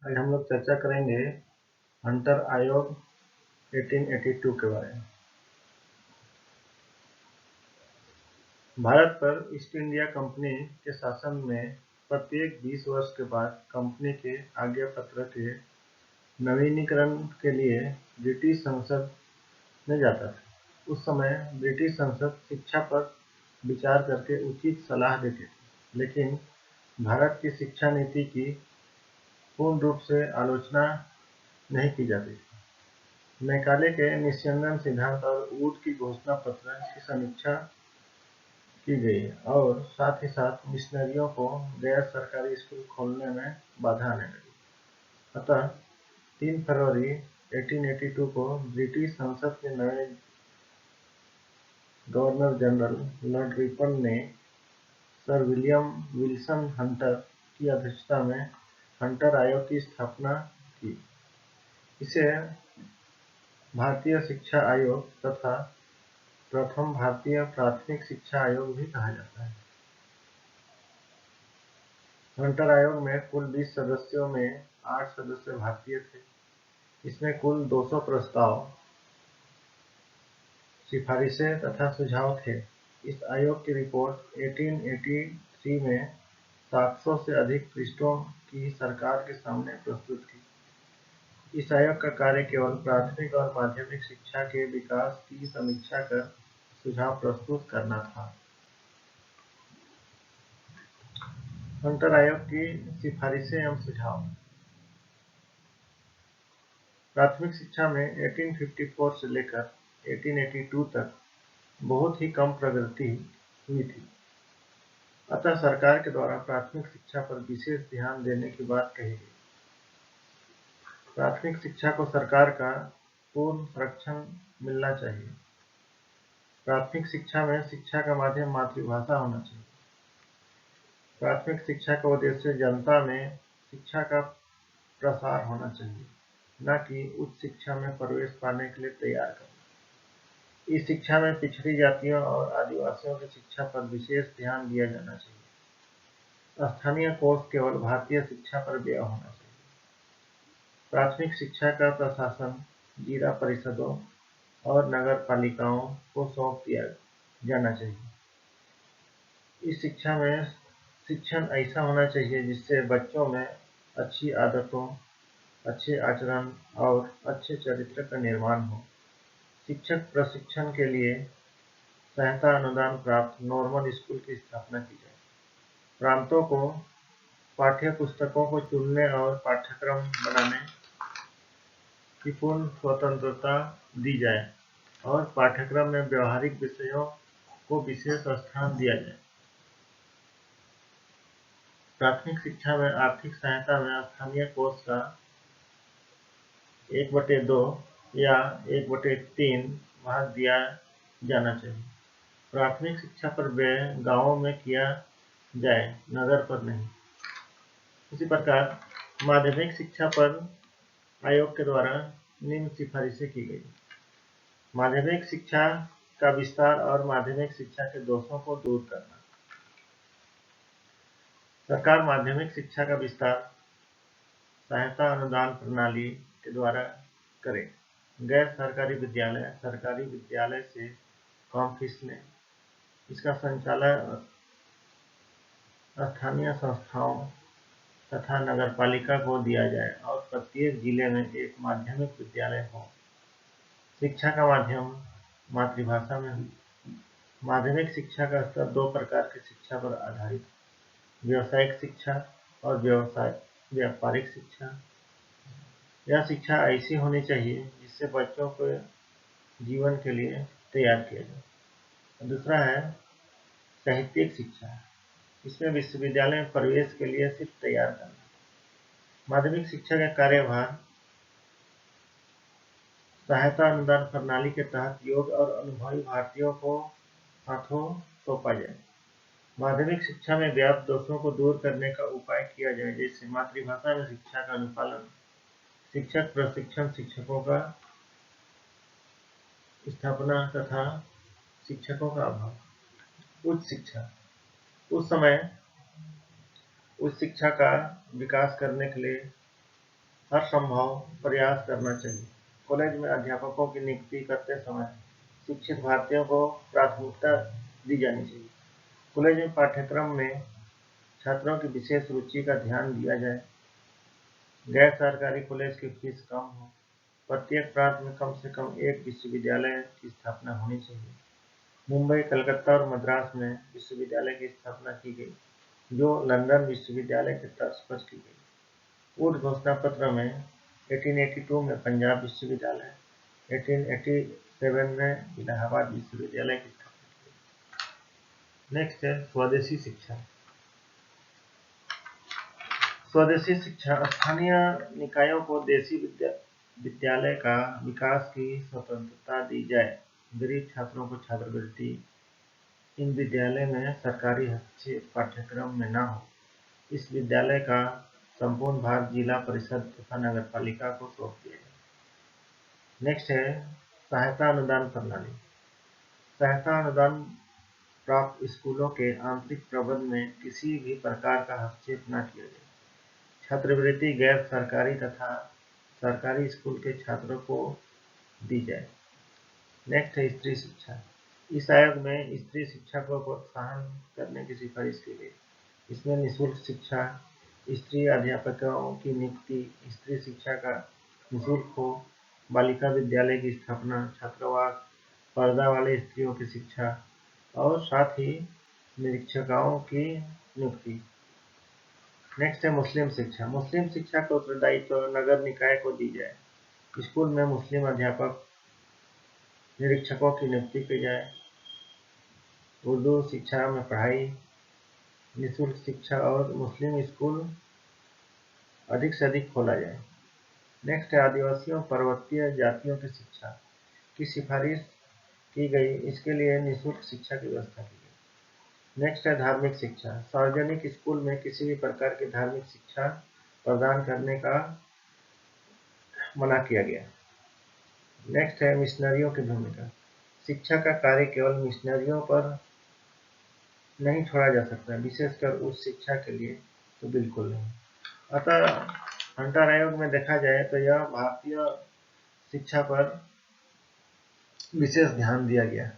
आज हम लोग चर्चा करेंगे हंटर आयोग 1882 के बारे में। भारत पर ईस्ट इंडिया कंपनी के शासन में प्रत्येक 20 वर्ष के बाद कंपनी के आज्ञा पत्र के नवीनीकरण के लिए ब्रिटिश संसद में जाता था। उस समय ब्रिटिश संसद शिक्षा पर विचार करके उचित सलाह देती थी, लेकिन भारत की शिक्षा नीति की पूर्ण रूप से आलोचना नहीं की जाती थी। मैकाले के निस्यंदन सिद्धांत और वुड की घोषणा पत्र की समीक्षा की गई और साथ ही साथ मिशनरियों को गैर सरकारी स्कूल खोलने में बाधा आने लगी। अतः 3 फरवरी 1882 को ब्रिटिश संसद के नए गवर्नर जनरल लॉर्ड रिपन ने सर विलियम विल्सन हंटर की अध्यक्षता में हंटर आयोग की स्थापना की। इसे भारतीय शिक्षा आयोग तथा प्रथम भारतीय प्राथमिक शिक्षा आयोग भी कहा जाता है। हंटर आयोग में कुल 20 सदस्यों में 8 सदस्य भारतीय थे। इसमें कुल 200 प्रस्ताव, सिफारिशें तथा सुझाव थे। इस आयोग की रिपोर्ट 1883 में 700 से अधिक पृष्ठों की सरकार के सामने प्रस्तुत की। इस आयोग का कार्य केवल प्राथमिक और माध्यमिक शिक्षा के विकास की समीक्षा कर सुझाव प्रस्तुत करना था। हंटर आयोग की सिफारिशें एवं सुझाव। प्राथमिक शिक्षा में 1854 से लेकर 1882 तक बहुत ही कम प्रगति हुई थी। अतः सरकार के द्वारा प्राथमिक शिक्षा पर विशेष ध्यान देने की बात कही गई। प्राथमिक शिक्षा को सरकार का पूर्ण संरक्षण मिलना चाहिए। प्राथमिक शिक्षा में शिक्षा का माध्यम मातृभाषा होना चाहिए। प्राथमिक शिक्षा का उद्देश्य जनता में शिक्षा का प्रसार होना चाहिए, न कि उच्च शिक्षा में प्रवेश पाने के लिए तैयार करना। इस शिक्षा में पिछड़ी जातियों और आदिवासियों की शिक्षा पर विशेष ध्यान दिया जाना चाहिए। स्थानीय कोष केवल भारतीय शिक्षा पर व्यय होना चाहिए। प्राथमिक शिक्षा का प्रशासन जिला परिषदों और नगर पालिकाओं को सौंप दिया जाना चाहिए। इस शिक्षा में शिक्षण ऐसा होना चाहिए जिससे बच्चों में अच्छी आदतों, अच्छे आचरण और अच्छे चरित्र का निर्माण हो। शिक्षक प्रशिक्षण के लिए सहायता अनुदान प्राप्त नॉर्मल स्कूल की स्थापना की जाए। प्रांतों को पाठ्य पुस्तकों को चुनने और पाठ्यक्रम बनाने की पूर्ण स्वतंत्रता दी जाए और पाठ्यक्रम में व्यवहारिक विषयों को विशेष स्थान दिया जाए। प्राथमिक शिक्षा में आर्थिक सहायता में स्थानीय कोष का 1/2 या 1/3 भाग दिया जाना चाहिए। प्राथमिक शिक्षा पर व्यय गांवों में किया जाए, नगर पर नहीं। इसी प्रकार माध्यमिक शिक्षा पर आयोग के द्वारा निम्न सिफारिशें की गई। माध्यमिक शिक्षा का विस्तार और माध्यमिक शिक्षा के दोषों को दूर करना। सरकार माध्यमिक शिक्षा का विस्तार सहायता अनुदान प्रणाली के द्वारा करे। गैर सरकारी विद्यालय सरकारी विद्यालय से कम फीस लें। इसका संचालन स्थानीय संस्थाओं तथा नगरपालिका को दिया जाए और प्रत्येक जिले में एक माध्यमिक विद्यालय हो। शिक्षा का माध्यम मातृभाषा में हो। माध्यमिक शिक्षा का स्तर 2 प्रकार की शिक्षा पर आधारित: व्यावसायिक शिक्षा और व्यापारिक शिक्षा। यह शिक्षा ऐसी होनी चाहिए जिससे बच्चों को जीवन के लिए तैयार किया जाए। दूसरा है साहित्यिक शिक्षा। इसमें विश्वविद्यालय में प्रवेश के लिए सिर्फ तैयार करना। माध्यमिक शिक्षा का कार्यभार सहायता अनुदान प्रणाली के तहत योग्य और अनुभवी भारतीयों को हाथों सौंपा जाए। माध्यमिक शिक्षा में व्याप्त दोषों को दूर करने का उपाय किया जाए, जैसे मातृभाषा में शिक्षा का अनुपालन, शिक्षक प्रशिक्षण, शिक्षकों का स्थापना तथा शिक्षकों का अभाव। उच्च शिक्षा। उस समय उच्च शिक्षा का विकास करने के लिए हर संभव प्रयास करना चाहिए। कॉलेज में अध्यापकों की नियुक्ति करते समय शिक्षित भारतीयों को प्राथमिकता दी जानी चाहिए। कॉलेज में पाठ्यक्रम में छात्रों की विशेष रुचि का ध्यान दिया जाए। गैर सरकारी कॉलेज की फीस कम हो। प्रत्येक प्रांत में कम से कम एक विश्वविद्यालय की स्थापना होनी चाहिए। मुंबई, कलकत्ता और मद्रास में विश्वविद्यालय की स्थापना की गई, जो लंदन विश्वविद्यालय के तर्ज पर की गई। उद्घोषणा पत्र में 1882 में पंजाब विश्वविद्यालय, 1887 में इलाहाबाद विश्वविद्यालय की स्थापना की। नेक्स्ट है स्वदेशी शिक्षा। स्वदेशी शिक्षा स्थानीय निकायों को देशी विद्यालय का विकास की स्वतंत्रता दी जाए। गरीब छात्रों को छात्रवृत्ति इन विद्यालय में सरकारी हस्तक्षेप पाठ्यक्रम में न हो। इस विद्यालय का संपूर्ण भार जिला परिषद तथा नगरपालिका को सौंप दिया जाए। नेक्स्ट है सहायता अनुदान प्रणाली। सहायता अनुदान प्राप्त स्कूलों के आंतरिक प्रबंधन में किसी भी प्रकार का हस्तक्षेप न किया जाए। छात्रवृत्ति गैर सरकारी तथा सरकारी स्कूल के छात्रों को दी जाए। नेक्स्ट है स्त्री शिक्षा। इस आयोग में स्त्री शिक्षा को प्रोत्साहन करने की सिफारिश की गई। इसमें निःशुल्क शिक्षा, स्त्री अध्यापकों की नियुक्ति, स्त्री शिक्षा का निःशुल्क हो, बालिका विद्यालय की स्थापना, छात्रावास, पर्दा वाले स्त्रियों की शिक्षा और साथ ही निरीक्षकों की नियुक्ति। नेक्स्ट है मुस्लिम शिक्षा। मुस्लिम शिक्षा का उत्तरदायित्व नगर निकाय को दी जाए। स्कूल में मुस्लिम अध्यापक निरीक्षकों की नियुक्ति की जाए। उर्दू शिक्षा में पढ़ाई, निःशुल्क शिक्षा और मुस्लिम स्कूल अधिक से अधिक खोला जाए। नेक्स्ट है आदिवासियों पर्वतीय जातियों की शिक्षा की सिफारिश की गई। इसके लिए निःशुल्क शिक्षा की व्यवस्था की गई। नेक्स्ट है धार्मिक शिक्षा। सार्वजनिक स्कूल में किसी भी प्रकार की धार्मिक शिक्षा प्रदान करने का मना किया गया। नेक्स्ट है मिशनरियों की भूमिका। शिक्षा का कार्य केवल मिशनरियों पर नहीं छोड़ा जा सकता, विशेषकर उस शिक्षा के लिए तो बिल्कुल नहीं। अतः हंटर आयोग में देखा जाए तो यह भारतीय शिक्षा पर विशेष ध्यान दिया गया।